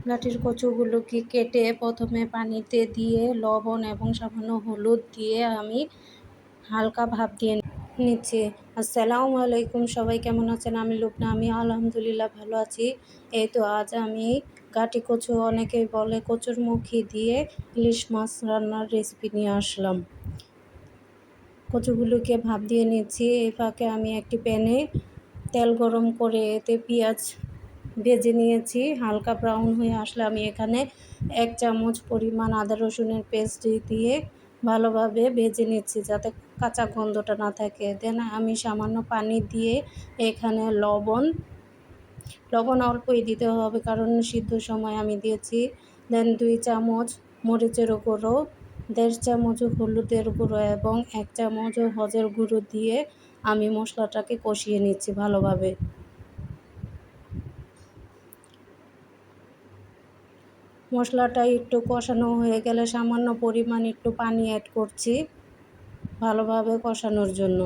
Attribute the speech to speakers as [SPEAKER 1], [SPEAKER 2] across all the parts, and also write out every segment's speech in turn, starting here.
[SPEAKER 1] গাঠির কচুগুলোকে কেটে প্রথমে পানিতে দিয়ে লবণ এবং সামান্য হলুদ দিয়ে আমি হালকা ভাপ দিয়ে নিচ্ছি। আসসালামু আলাইকুম, সবাই কেমন আছেন? আমি লুবনা, আমি আলহামদুলিল্লাহ ভালো আছি। এই তো আজ আমি গাঠি কচু, অনেকেই বলে কচুরমুখী দিয়ে ইলিশ মাছ রান্নার রেসিপি নিয়ে আসলাম। কচুগুলোকে ভাপ দিয়ে নিচ্ছি। এই ফাঁকে আমি একটি প্যানে তেল গরম করে এতে পেঁয়াজ ভেজে নিয়েছি। হালকা ব্রাউন হয়ে আসলে আমি এখানে 1 চামচ পরিমাণ আদা রসুনের পেস্ট দিয়ে ভালোভাবে ভেজে নিচ্ছি, যাতে কাঁচা গন্ধটা না থাকে। দেন আমি সামান্য পানি দিয়ে এখানে লবণ অল্পই দিতে হবে, কারণ সিদ্ধ সময় আমি দিয়েছি। দেন 2 চামচ মরিচের গুঁড়ো, 1.5 চামচ হলুদের গুঁড়ো এবং 1 চামচ হলুদের গুঁড়ো দিয়ে আমি মশলাটাকে কষিয়ে নিচ্ছি ভালোভাবে। মশলাটা একটু কষানো হয়ে গেলে সামান্য পরিমাণ একটু পানি অ্যাড করছি ভালোভাবে কষানোর জন্য।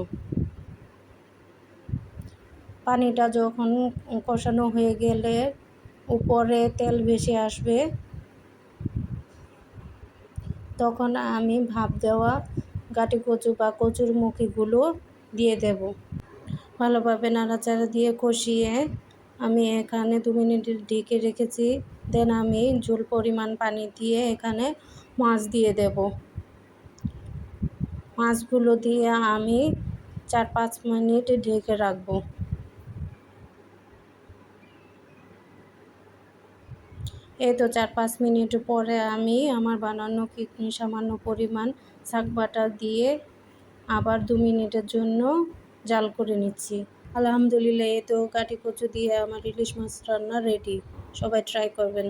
[SPEAKER 1] পানিটা যখন কষানো হয়ে গেলে উপরে তেল ভেসে আসবে, তখন আমি ভাপ দেওয়া গাঠি কচু বা কচুর মুখিগুলো দিয়ে দেব। ভালোভাবে নাড়াচাড়া দিয়ে কষিয়ে আমি এখানে 2 মিনিট ঢেকে রেখেছি। দেন আমি ঝোল পরিমাণ পানি দিয়ে এখানে মাছ দিয়ে দেব। মাছগুলো দিয়ে আমি 4-5 মিনিট ঢেকে রাখবো। এই তো 4-5 মিনিট পরে আমি আমার বানানো সামান্য পরিমাণ শাক বাটা দিয়ে আবার 2 মিনিটের জন্য জাল করে নিচ্ছি। আলহামদুলিল্লাহ, এই তো গাঠি কচু দিয়ে আমার ইলিশ মাছ রান্না রেডি। সবাই ট্রাই করবেন।